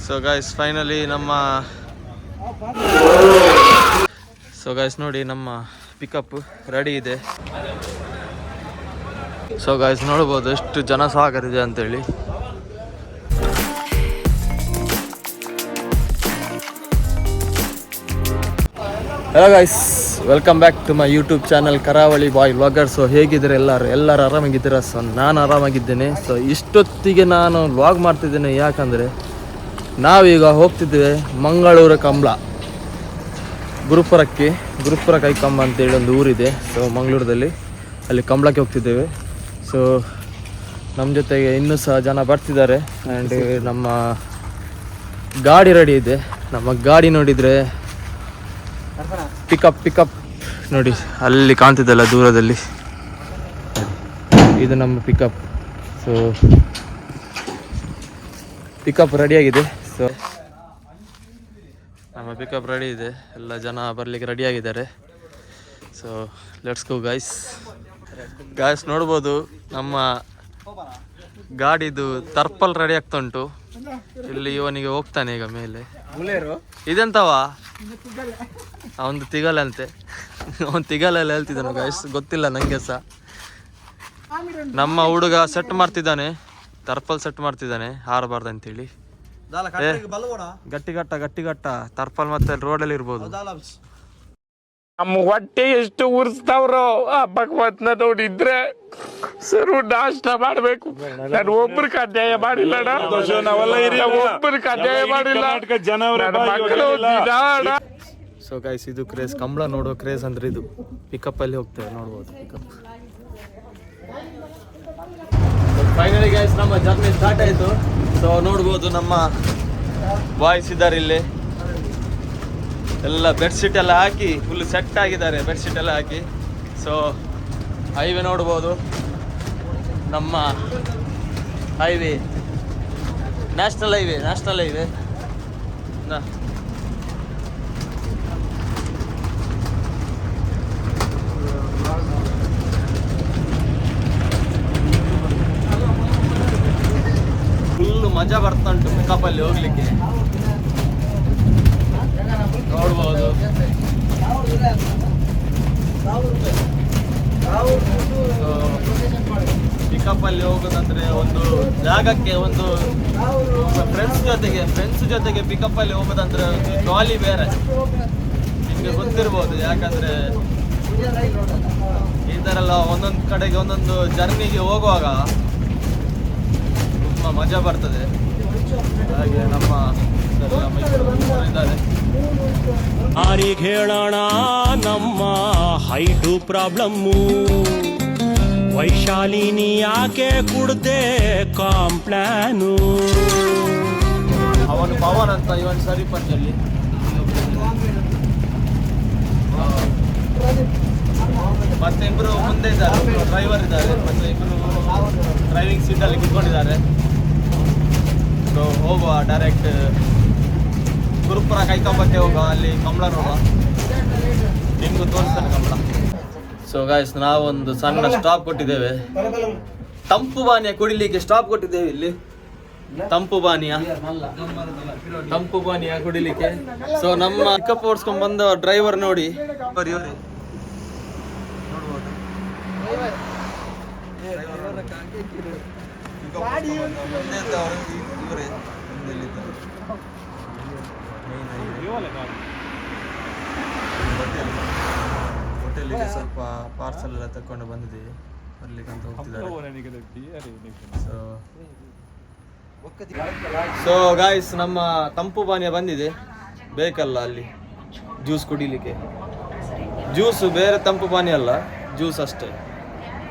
So guys finally ನೋಡಿ ನಮ್ಮ pickup ready ಇದೆ. ಸೊ ಗೈಸ್ ನೋಡ್ಬೋದು ಎಷ್ಟು ಜನ ಸಾಗರಿದೆ ಅಂತೇಳಿ. Hello guys, welcome back to my YouTube channel Karavali boy vlogger. So ಹೇಗಿದ್ದೀರಾ ಎಲ್ಲರೂ ಆರಾಮಾಗಿದ್ದೀರಾ? ಸೊ ನಾನು ಆರಾಮಾಗಿದ್ದೇನೆ. ಸೊ ಇಷ್ಟೊತ್ತಿಗೆ ನಾನು ವ್ಲಾಗ್ ಮಾಡ್ತಿದ್ದೇನೆ ಯಾಕಂದರೆ ನಾವೀಗ ಹೋಗ್ತಿದ್ದೇವೆ ಮಂಗಳೂರು ಕಂಬಳ ಗುರುಪುರ ಕೈಕಂಬ ಅಂತೇಳಿ ಒಂದು ಊರಿದೆ. ಸೊ ಮಂಗಳೂರದಲ್ಲಿ ಅಲ್ಲಿ ಕಂಬಳಕ್ಕೆ ಹೋಗ್ತಿದ್ದೇವೆ. ಸೊ ನಮ್ಮ ಜೊತೆಗೆ ಇನ್ನೂ ಸಹ ಜನ ಬರ್ತಿದ್ದಾರೆ. ಆ್ಯಂಡ್ ನಮ್ಮ ಗಾಡಿ ರೆಡಿ ಇದೆ. ನಮ್ಮ ಗಾಡಿ ನೋಡಿದರೆ ಪಿಕಪ್ ನೋಡಿ ಅಲ್ಲಿ ಕಾಣ್ತಿದ್ದಲ್ಲ ದೂರದಲ್ಲಿ, ಇದು ನಮ್ಮ ಪಿಕಪ್. ಸೊ ಪಿಕಪ್ ರೆಡಿಯಾಗಿದೆ. ಸೊ ನಮ್ಮ ಪಿಕಪ್ ರೆಡಿ ಇದೆ, ಎಲ್ಲ ಜನ ಬರಲಿಕ್ಕೆ ರೆಡಿಯಾಗಿದ್ದಾರೆ. ಸೊ ಲೆಟ್ಸ್ ಗೋ ಗೈಸ್ ನೋಡ್ಬೋದು ನಮ್ಮ ಗಾಡಿದು ತರ್ಪಲ್ ರೆಡಿ ಆಗ್ತಾ ಉಂಟು. ಇಲ್ಲಿ ಇವನಿಗೆ ಹೋಗ್ತಾನೆ ಈಗ ಮೇಲೆ. ಇದೆಂತವ ಅವನು ತಿಗಲಂತೆ, ಅವನು ತಿಗಲಲ್ಲಿ ಹೇಳ್ತಿದ್ದಾನೆ ಗೈಸ್, ಗೊತ್ತಿಲ್ಲ ನನಗೆ ಸಹ. ನಮ್ಮ ಹುಡುಗ ಸೆಟ್ ಮಾಡ್ತಿದ್ದಾನೆ, ತರ್ಪಲ್ ಸೆಟ್ ಮಾಡ್ತಿದ್ದಾನೆ ಹಾರಬಾರ್ದು ಅಂತೇಳಿ. ಗಟ್ಟಿಗಟ್ಟ ತರ್ಪಲ್ ಮತ್ತೆ ರೋಡಲ್ಲಿ ಇರ್ಬೋದು. ನಮ್ಮ ಹೊಟ್ಟೆ ಎಷ್ಟು ಉರ್ಸ್ತಾವ್ರೋ ಆ ಭಗವಂತನ ನೋಡಿದ್ರೆ ಸರು ನಾಷ್ಟ ಮಾಡ್ಬೇಕು. ನಾನು ಒಬ್ಬರು ಅಧ್ಯಾಯ ಮಾಡಿಲ್ಲ, ಒಬ್ಬರು ಅಧ್ಯಾಯ ಮಾಡಿಲ್ಲ. ಸೊ ಗೈಸ್ ಇದು ಕ್ರೇಜ್, ಕಂಬಳ ನೋಡೋ ಕ್ರೇಜ್ ಅಂದ್ರೆ ಇದು. ಪಿಕಪ್ ಅಲ್ಲಿ ಹೋಗ್ತೇವೆ, ನೋಡ್ಬೋದು ಪಿಕಪ್. ಫೈನಲಿ ಗೈಸ್ ನಮ್ಮ ಜರ್ನಿ ಸ್ಟಾರ್ಟ್ ಆಯಿತು. ಸೊ ನೋಡ್ಬೋದು ನಮ್ಮ ಬಾಯ್ಸ್ ಇದ್ದಾರೆ ಇಲ್ಲಿ, ಎಲ್ಲ ಬೆಡ್ಶೀಟ್ ಎಲ್ಲ ಹಾಕಿ ಫುಲ್ ಸೆಟ್ ಆಗಿದ್ದಾರೆ, ಬೆಡ್ಶೀಟ್ ಎಲ್ಲ ಹಾಕಿ. ಸೊ ಹೈವೇ ನೋಡ್ಬೋದು, ನಮ್ಮ ಹೈವೇ ನ್ಯಾಷನಲ್ ಹೈವೇ ಫುಲ್ಲು ಮಜಾ ಬರ್ತಾ ಉಂಟು ಪಿಕಪ್ಪಲ್ಲಿ ಹೋಗ್ಲಿಕ್ಕೆ, ನೋಡ್ಬೋದು. ಪಿಕಪ್ಪಲ್ಲಿ ಹೋಗೋದಂದ್ರೆ ಒಂದು ಜಾಗಕ್ಕೆ, ಒಂದು ಫ್ರೆಂಡ್ಸ್ ಜೊತೆಗೆ ಪಿಕಪ್ಪಲ್ಲಿ ಹೋಗೋದಂದ್ರೆ ಒಂದು ಜಾಲಿ ಬೇರೆ, ನಿಮಗೆ ಗೊತ್ತಿರ್ಬೋದು. ಯಾಕಂದರೆ ಈ ಥರ ಎಲ್ಲ ಒಂದೊಂದು ಕಡೆಗೆ ಒಂದೊಂದು ಜರ್ನಿಗೆ ಹೋಗುವಾಗ ತುಂಬ ಮಜಾ ಬರ್ತದೆ. ಹಾಗೆ ನಮ್ಮ ಇದ್ದಾರೆ, ಯಾರಿಗೆ ಹೇಳೋಣ ನಮ್ಮ ಹೈಟು ಪ್ರಾಬ್ಲಮ್ಮು, ವೈಶಾಲಿನಿ ಯಾಕೆ ಕುಡ್ದೆ ಕಾಂಪ್ಲಾನು. ಅವನು ಪವನ್ ಅಂತ, ಇವನು ಸರಿಪಂಚಲ್ಲಿ. ಮತ್ತೆ ಇಬ್ಬರು ಮುಂದೆ ಇದ್ದಾರೆ, ಡ್ರೈವರ್ ಇದ್ದಾರೆ, ಮತ್ತೆ ಇಬ್ಬರು ಡ್ರೈವಿಂಗ್ ಸೀಟಲ್ಲಿ ಕುತ್ಕೊಂಡಿದ್ದಾರೆ. ಸೊ ಹೋಗುವ ಡೈರೆಕ್ಟ್ ಗುರುಪುರ ಕೈಕಂಬಕ್ಕೆ ಹೋಗುವ, ಅಲ್ಲಿ ಕಂಬಳ ನೋಡುವ, ನಿಮಗೂ ತೋರಿಸ್ತಾನೆ ಕಂಬಳ. ಸೊ ಗಾಯ್ಸ್ ನಾವೊಂದು ಸಣ್ಣ ಸ್ಟಾಪ್ ಕೊಟ್ಟಿದ್ದೇವೆ, ತಂಪು ಪಾನೀಯ ಕುಡಿಲಿಕ್ಕೆ ಸ್ಟಾಪ್ ಕೊಟ್ಟಿದ್ದೇವೆ ಇಲ್ಲಿ. ತಂಪು ಪಾನೀಯ ಕುಡಿಲಿಕ್ಕೆ. ಸೊ ನಮ್ಮ ಪಿಕಪ್ ಓಡಿಸ್ಕೊಂಡು ಬಂದ ಡ್ರೈವರ್ ನೋಡಿ, ನೋಡ್ಬೋದು ಹೋಟೆಲಿಗೆ ಸ್ವಲ್ಪ ಪಾರ್ಸಲ್ ಎಲ್ಲ ತಕೊಂಡು ಬಂದಿದ್ದೀವಿ, ಬರ್ಲಿಕ್ಕೆ ಅಂತ ಹೋಗ್ತಿದ್ದಾರೆ. ಸೊ ಗಾಯ್ಸ್ ನಮ್ಮ ತಂಪು ಪಾನೀಯ ಬಂದಿದೆ, ಬೇಕಲ್ಲ ಅಲ್ಲಿ ಜ್ಯೂಸ್ ಕುಡಿಲಿಕ್ಕೆ. ಜ್ಯೂಸು ಬೇರೆ ತಂಪು ಪಾನೀಯ ಅಲ್ಲ, ಜ್ಯೂಸ್ ಅಷ್ಟೇ,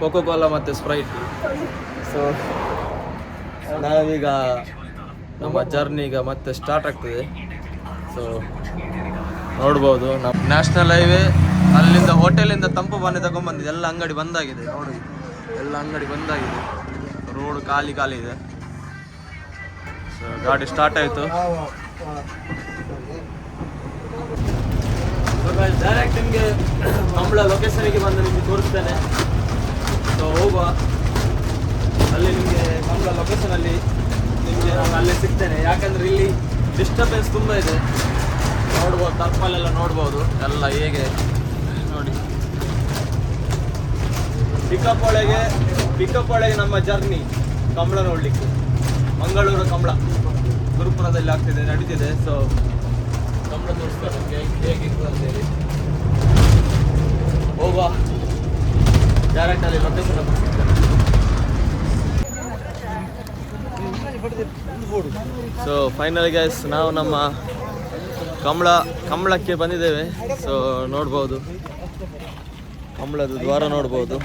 ಕೋಕೋ ಕೋಲಾ ಮತ್ತು ಸ್ಪ್ರೈಟ್. ಸೊ ನಾವೀಗ ನಮ್ಮ ಜರ್ನಿ ಈಗ ಮತ್ತೆ ಸ್ಟಾರ್ಟ್ ಆಗ್ತದೆ. ಸೊ ನೋಡ್ಬೋದು ನಮ್ಮ ನ್ಯಾಷನಲ್ ಹೈವೇ, ಅಲ್ಲಿಂದ ಹೋಟೆಲಿಂದ ತಂಪು ಪಾನೀಯ ತಗೊಂಡ್ಬಂದಿದೆ. ಎಲ್ಲ ಅಂಗಡಿ ಬಂದಾಗಿದೆ ನೋಡಿ, ಎಲ್ಲ ಅಂಗಡಿ ಬಂದಾಗಿದೆ, ರೋಡ್ ಖಾಲಿ ಇದೆ. ಸೊ ಗಾಡಿ ಸ್ಟಾರ್ಟ್ ಆಯಿತು. ಡೈರೆಕ್ಟ್ ನಿಮಗೆ ಕಂಬಳ ಲೊಕೇಶನಿಗೆ ಬಂದು ನಿಮಗೆ ತೋರಿಸ್ತೇನೆ. ಸೊ ಹೋಗುವ, ಅಲ್ಲಿ ನಿಮಗೆ ಕಂಬಳ ಲೊಕೇಶನಲ್ಲಿ ನಿಮಗೆ ನಾನು ಅಲ್ಲೇ ಸಿಗ್ತೇನೆ. ಯಾಕಂದರೆ ಇಲ್ಲಿ ಡಿಸ್ಟರ್ಬೆನ್ಸ್ ತುಂಬ ಇದೆ. ನೋಡ್ಬೋದು, ತಪ್ಪಲೆಲ್ಲ ನೋಡ್ಬೋದು ಎಲ್ಲ ಹೇಗೆ ನೋಡಿ. ಪಿಕಪ್ ಒಳಗೆ ನಮ್ಮ ಜರ್ನಿ ಕಂಬಳ ನೋಡಲಿಕ್ಕೆ. ಮಂಗಳೂರು ಕಂಬಳ ಗುರುಪುರದಲ್ಲಿ ಆಗ್ತಿದೆ, ನಡೀತಿದೆ. ಸೊ ಕಂಬಳ ತೋರಿಸ್ತಾರೆ ನಮಗೆ ಹೇಗಿತ್ತು ಅಂತೇಳಿ. ಹೋಗುವ ಡೈರೆಕ್ಟಲ್ಲಿ ಲೊಕೇಶನ್ ಸಿಗ್ತಾರೆ. ಸೊ ಫೈನಲಿ ಗೈಸ್, ನಾವು ನಮ್ಮ ಕಂಬಳಕ್ಕೆ ಬಂದಿದ್ದೇವೆ. ಸೊ ನೋಡ್ಬೋದು, ಕಂಬಳದ ದ್ವಾರ ನೋಡ್ಬೋದು.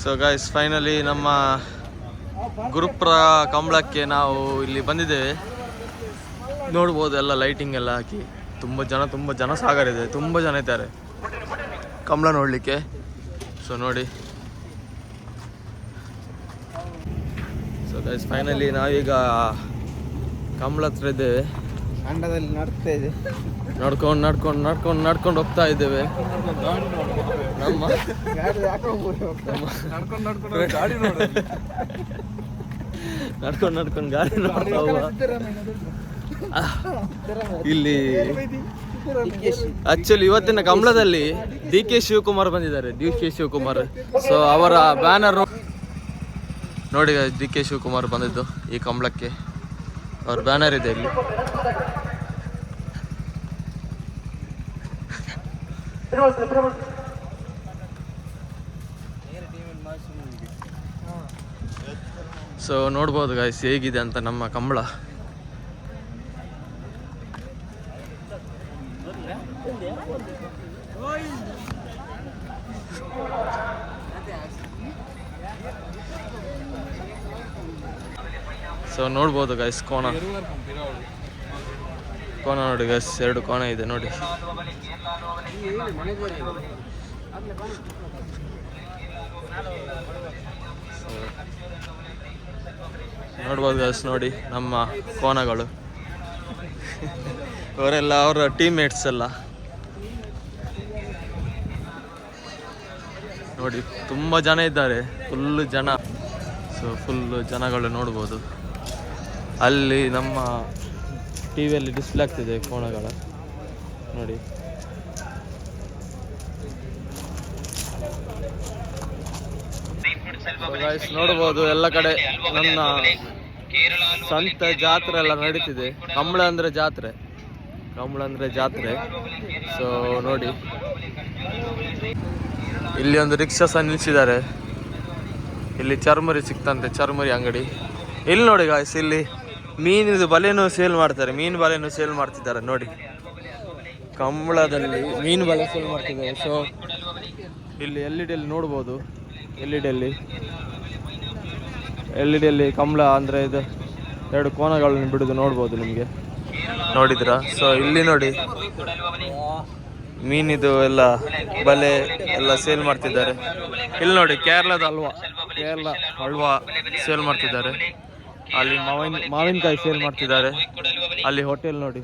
ಸೊ ಗೈಸ್, ಫೈನಲಿ ನಮ್ಮ ಗುರುಪುರ ಕಂಬಳಕ್ಕೆ ನಾವು ಇಲ್ಲಿ ಬಂದಿದ್ದೇವೆ. ನೋಡ್ಬೋದು, ಎಲ್ಲ ಲೈಟಿಂಗ್ ಎಲ್ಲ ಹಾಕಿ ತುಂಬ ಜನ ಸಾಗರ ಇದೆ, ತುಂಬ ಜನ ಇದ್ದಾರೆ ಕಂಬಳ ನೋಡಲಿಕ್ಕೆ. ಸೊ ನೋಡಿ. ಸೊ ಗೈಸ್, ಫೈನಲಿ ನಾವೀಗ ಕಂಬಳ ಹತ್ರ ಇದ್ದೇವೆ. ಅಂಡದಲ್ಲಿ ನಡ್ತಾ ಇದೆ, ನಡ್ಕೊಂಡು ಹೋಗ್ತಾ ಇದ್ದೇವೆ. ನಮ್ಮ ಗಾಡಿ ನಡ್ಕೊಂಡು ಗಾಡಿ ನೋಡ್ತಾ ಇಲ್ಲಿ. ಆಕ್ಚುಲಿ ಇವತ್ತಿನ ಕಂಬಳದಲ್ಲಿ DK ಶಿವಕುಮಾರ್ ಬಂದಿದ್ದಾರೆ, DK ಶಿವಕುಮಾರ್. ಸೊ ಅವರ ಬ್ಯಾನರ್ ನೋಡಿ, DK ಶಿವಕುಮಾರ್ ಬಂದಿದ್ದು ಈ ಕಂಬಳಕ್ಕೆ. ಅವ್ರ ಬ್ಯಾನರ್ ಇದೆ ಇಲ್ಲಿ. ಸೊ ನೋಡ್ಬೋದು ಗಾಯ್ಸ್ ಹೇಗಿದೆ ಅಂತ ನಮ್ಮ ಕಂಬಳ. ಸೊ ನೋಡ್ಬೋದು ಗೈಸ್, ಕೋಣ ನೋಡಿ ಗೈಸ್, 2 ಕೋಣ ಇದೆ ನೋಡಿ. ನೋಡ್ಬೋದು ಗೈಸ್, ನೋಡಿ ನಮ್ಮ ಕೋಣಗಳು. ಅವರೆಲ್ಲ ಅವರ ಟೀಮ್ಮೇಟ್ಸ್ ಎಲ್ಲ ನೋಡಿ, ತುಂಬ ಜನ ಇದ್ದಾರೆ, ಫುಲ್ಲು ಜನ. ಸೊ ಫುಲ್ಲು ಜನಗಳು ನೋಡ್ಬೋದು. ಅಲ್ಲಿ ನಮ್ಮ ಟಿವಿಯಲ್ಲಿ ಡಿಸ್ಪ್ಲೇ ಆಗ್ತಿದೆ ಕೋಣಗಳ ನೋಡಿ. ನೋಡ್ಬೋದು ಎಲ್ಲ ಕಡೆ ನನ್ನ ಸ್ವಂತ ಜಾತ್ರೆ ಎಲ್ಲ ನಡೀತಿದೆ. ಕಂಬಳ ಅಂದರೆ ಜಾತ್ರೆ. ಸೊ ನೋಡಿ, ಇಲ್ಲಿ ಒಂದು ರಿಕ್ಷಾ ಸಹ ನಿಲ್ಲಿಸಿದ್ದಾರೆ. ಇಲ್ಲಿ ಚರ್ಮರಿ ಸಿಕ್ತಂತೆ, ಚರ್ಮರಿ ಅಂಗಡಿ. ಇಲ್ಲಿ ನೋಡಿ ಗಾಯ್ಸ್, ಇಲ್ಲಿ ಮೀನಿದು ಬಲೆನೂ ಸೇಲ್ ಮಾಡ್ತಾರೆ, ಮೀನು ಬಲೆನೂ ಸೇಲ್ ಮಾಡ್ತಿದ್ದಾರೆ ನೋಡಿ. ಕಂಬಳದಲ್ಲಿ ಮೀನು ಬಲೆ ಸೇಲ್ ಮಾಡ್ತಿದ್ದಾರೆ. ಸೊ ಇಲ್ಲಿ LED ನೋಡ್ಬೋದು, LED ಕಂಬಳ ಅಂದರೆ ಇದು 2 ಕೋಣಗಳನ್ನು ಬಿಡುದು ನೋಡ್ಬೋದು ನಿಮಗೆ, ನೋಡಿದ್ರಾ? ಸೊ ಇಲ್ಲಿ ನೋಡಿ, ಮೀನಿದು ಎಲ್ಲ ಬಲೆ ಎಲ್ಲ ಸೇಲ್ ಮಾಡ್ತಿದ್ದಾರೆ. ಇಲ್ಲಿ ನೋಡಿ, ಕೇರಳ ಹಲ್ವಾ ಸೇಲ್ ಮಾಡ್ತಿದ್ದಾರೆ. ಅಲ್ಲಿ ಮಾವಿನಕಾಯಿ ಸೇಲ್ ಮಾಡ್ತಿದ್ದಾರೆ. ಅಲ್ಲಿ ಹೋಟೆಲ್ ನೋಡಿ,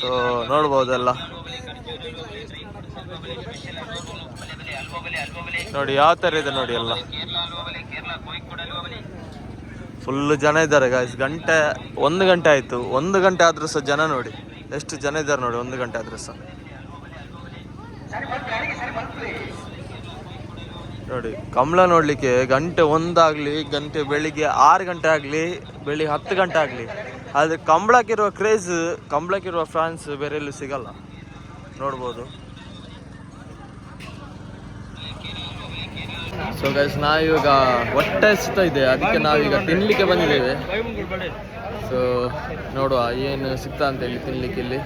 ಸೊ ನೋಡ್ಬೋದೆಲ್ಲ ನೋಡಿ ಯಾವ ಥರ ಇದೆ ನೋಡಿ. ಎಲ್ಲ ಫುಲ್ಲು ಜನ ಇದ್ದಾರೆ ಗಾಯ್ಸ್. 1 ಗಂಟೆ ಆಯಿತು. 1 ಗಂಟೆ ಆದ್ರೂ ಸಹ ಜನ ನೋಡಿ, ಎಷ್ಟು ಜನ ಇದ್ದಾರೆ ನೋಡಿ. 1 ಗಂಟೆ ಆದ್ರೂ ಸಹ ನೋಡಿ. ಕಂಬಳ ನೋಡಲಿಕ್ಕೆ ಗಂಟೆ 1 ಆಗಲಿ, ಬೆಳಿಗ್ಗೆ 6 ಗಂಟೆ ಆಗಲಿ, ಬೆಳಿಗ್ಗೆ 10 ಗಂಟೆ ಆಗಲಿ, ಆದರೆ ಕಂಬಳಕ್ಕಿರುವ ಕ್ರೇಜ್, ಕಂಬಳಕ್ಕಿರುವ ಫ್ಯಾನ್ಸ್ ಬೇರೆ ಎಲ್ಲೂ ಸಿಗಲ್ಲ. ನೋಡ್ಬೋದು. ಸೊ ಗೈಸ್, ನಾವೀಗ ಹೊಟ್ಟೆ ಹಸಿತಾ ಇದೆ, ಅದಕ್ಕೆ ನಾವೀಗ ತಿನ್ನಲಿಕ್ಕೆ ಬಂದಿದ್ದೇವೆ. ಸೊ ನೋಡುವ ಏನು ಸಿಗ್ತಾ ಅಂತ ಹೇಳಿ ತಿನ್ನಲಿಕ್ಕೆ. ಇಲ್ಲಿ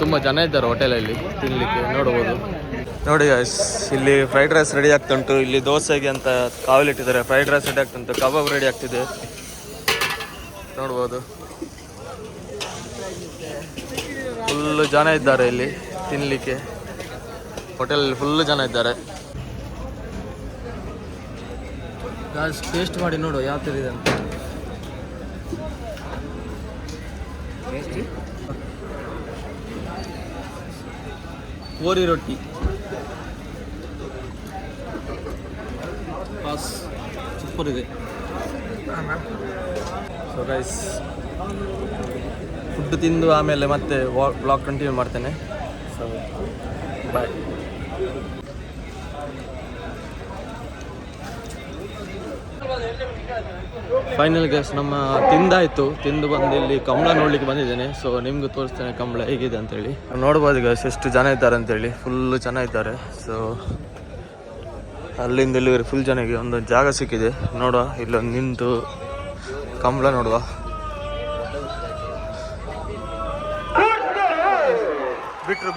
ತುಂಬ ಜನ ಇದ್ದಾರೆ ಹೋಟೆಲಲ್ಲಿ ತಿನ್ನಲಿಕ್ಕೆ, ನೋಡ್ಬೋದು. ನೋಡಿ ಗೈಸ್, ಇಲ್ಲಿ ಫ್ರೈಡ್ ರೈಸ್ ರೆಡಿ ಆಗ್ತಾ ಉಂಟು. ಇಲ್ಲಿ ದೋಸೆಗೆ ಅಂತ ಕಾವಲಿಟ್ಟಿದ್ದಾರೆ. ಫ್ರೈಡ್ ರೈಸ್ ರೆಡಿ ಆಗ್ತಾ ಉಂಟು, ಕಬಾಬ್ ರೆಡಿ ಆಗ್ತಿದೆ, ನೋಡ್ಬೋದು. ಫುಲ್ಲು ಜನ ಇದ್ದಾರೆ ಇಲ್ಲಿ ತಿನ್ನಲಿಕ್ಕೆ. ಹೋಟೆಲಲ್ಲಿ ಫುಲ್ಲು ಜನ ಇದ್ದಾರೆ. ಗಾಯ್ಸ್, ಟೇಸ್ಟ್ ಮಾಡಿ ನೋಡು ಯಾವ ಥರ ಇದೆ ಅಂತ. ಪೂರಿ ರೊಟ್ಟಿ ಸೂಪರ್ ಇದೆ. ಸೊ ಗೈಸ್, ಫುಡ್ ತಿಂದು ಆಮೇಲೆ ಮತ್ತೆ ವ್ಲಾಗ್ ಕಂಟಿನ್ಯೂ ಮಾಡ್ತೇನೆ. So bye. ಫೈನಲ್ ಗೈಸ್, ನಮ್ಮ ತಿಂದು ಬಂದು ಇಲ್ಲಿ ಕಂಬಳ ನೋಡ್ಲಿಕ್ಕೆ ಬಂದಿದ್ದೇನೆ. ಸೊ ನಿಮ್ಗೆ ತೋರಿಸ್ತೇನೆ ಕಂಬಳ ಹೇಗಿದೆ ಅಂತೇಳಿ. ನೋಡ್ಬೋದು ಗೈಸ್ ಎಷ್ಟು ಜನ ಇದ್ದಾರೆ ಅಂತೇಳಿ. ಫುಲ್ಲು ಜನ ಇದ್ದಾರೆ. ಸೊ ಅಲ್ಲಿಂದ ಇಲ್ಲಿ ಫುಲ್ ಜನಕ್ಕೆ ಒಂದು ಜಾಗ ಸಿಕ್ಕಿದೆ. ನೋಡುವ, ಇಲ್ಲೊಂದು ನಿಂತು ಕಂಬಳ ನೋಡುವ.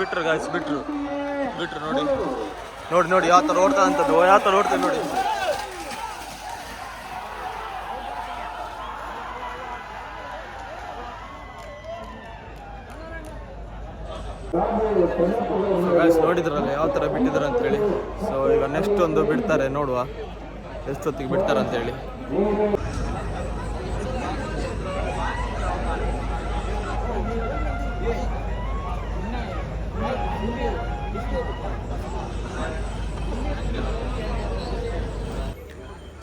ಬಿಟ್ರು ಗಾಯ್ಸ್, ಬಿಟ್ರು ನೋಡಿ ಯಾವ ಥರ ಓಡ್ತಾ ಅಂತದ್ದು, ಯಾವ ಥರ ಓಡ್ತೇವೆ ನೋಡಿ. ಗಾಯ್ಸ್ ನೋಡಿದ್ರಲ್ಲ ಯಾವ ಥರ ಬಿಟ್ಟಿದ್ದಾರೆ ಅಂತೇಳಿ. ಸೊ ಈಗ ನೆಕ್ಸ್ಟ್ ಒಂದು ಬಿಡ್ತಾರೆ, ನೋಡುವ ಎಷ್ಟೊತ್ತಿಗೆ ಬಿಡ್ತಾರೆ ಅಂತೇಳಿ.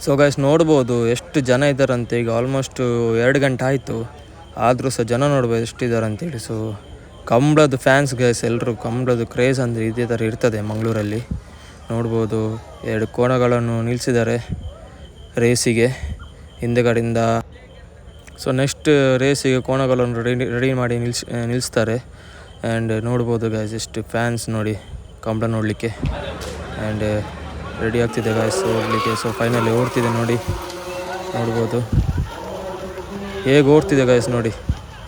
ಸೊ ಗೈಸ್ ನೋಡ್ಬೋದು ಎಷ್ಟು ಜನ ಇದ್ದಾರಂತೆ. ಈಗ ಆಲ್ಮೋಸ್ಟ್ 2 ಗಂಟೆ ಆಯಿತು, ಆದರೂ ಸಹ ಜನ ನೋಡ್ಬೋದು ಎಷ್ಟಿದ್ದಾರೆ ಅಂತೇಳಿ. ಸೊ ಕಂಬಳದ ಫ್ಯಾನ್ಸ್ ಗೈಸ್, ಎಲ್ಲರೂ ಕಂಬಳದ ಕ್ರೇಜ್ ಅಂದರೆ ಇದೇ ಥರ ಇರ್ತದೆ ಮಂಗಳೂರಲ್ಲಿ. ನೋಡ್ಬೋದು 2 ಕೋಣಗಳನ್ನು ನಿಲ್ಲಿಸಿದ್ದಾರೆ ರೇಸಿಗೆ ಹಿಂದೆಗಡೆಯಿಂದ. ಸೊ ನೆಕ್ಸ್ಟ್ ರೇಸಿಗೆ ಕೋಣಗಳನ್ನು ರೆಡಿ ಮಾಡಿ ನಿಲ್ಲಿಸ್ತಾರೆ. ಆ್ಯಂಡ್ ನೋಡ್ಬೋದು ಗೈಸ್ ಎಷ್ಟು ಫ್ಯಾನ್ಸ್ ನೋಡಿ ಕಂಬಳ ನೋಡಲಿಕ್ಕೆ. ಆ್ಯಂಡ್ ರೆಡಿ ಆಗ್ತಿದೆ ಗಾಯ್ಸ್ ಓಡಲಿಕ್ಕೆ. ಸೊ ಫೈನಲಿ ಓಡ್ತಿದೆ ನೋಡ್ಬೋದು ಹೇಗೆ ಓಡ್ತಿದೆ ಗಾಯ್ಸ್, ನೋಡಿ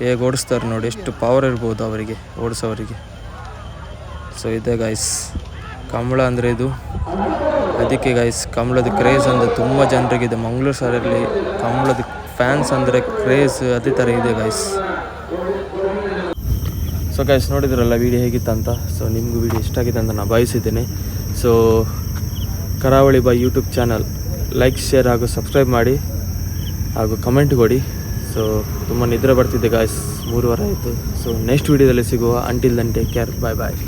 ಹೇಗೆ ಓಡಿಸ್ತಾರೆ ನೋಡಿ, ಎಷ್ಟು ಪವರ್ ಇರ್ಬೋದು ಅವರಿಗೆ, ಓಡಿಸೋವರಿಗೆ. ಸೊ ಇದೆ ಗಾಯ್ಸ್ ಕಂಬಳ ಅಂದರೆ ಇದು. ಅದಕ್ಕೆ ಗಾಯ್ಸ್ ಕಂಬಳದ ಕ್ರೇಜ್ ಅಂದರೆ ತುಂಬ ಜನರಿಗಿದೆ ಮಂಗಳೂರು ಸರಲ್ಲಿ. ಕಂಬಳದ ಫ್ಯಾನ್ಸ್ ಅಂದರೆ ಕ್ರೇಜ್ ಅದೇ ಥರ ಇದೆ ಗಾಯ್ಸ್. ಸೊ ಗಾಯ್ಸ್ ನೋಡಿದ್ರಲ್ಲ ವೀಡಿಯೋ ಹೇಗಿತ್ತಂತ. ಸೊ ನಿಮಗೂ ವೀಡಿಯೋ ಇಷ್ಟ ಆಗಿದೆ ಅಂತ ನಾನು ಭಾವಿಸಿದ್ದೇನೆ. ಸೊ ಕರಾವಳಿ buy YouTube channel like, share ಹಾಗೂ ಸಬ್ಸ್ಕ್ರೈಬ್ ಮಾಡಿ ಹಾಗೂ ಕಮೆಂಟ್ ಕೊಡಿ. ಸೊ ತುಂಬ ನಿದ್ರೆ ಬರ್ತಿದ್ದೆ ಗಾಯ್ಸ್, 3 ವಾರ ಆಯಿತು. ಸೊ ನೆಕ್ಸ್ಟ್ ವೀಡಿಯೋದಲ್ಲಿ ಸಿಗುವ. ಅಂಟಿಲ್ ದೆನ್ ಟೇಕ್ ಕೇರ್, ಬಾಯ್.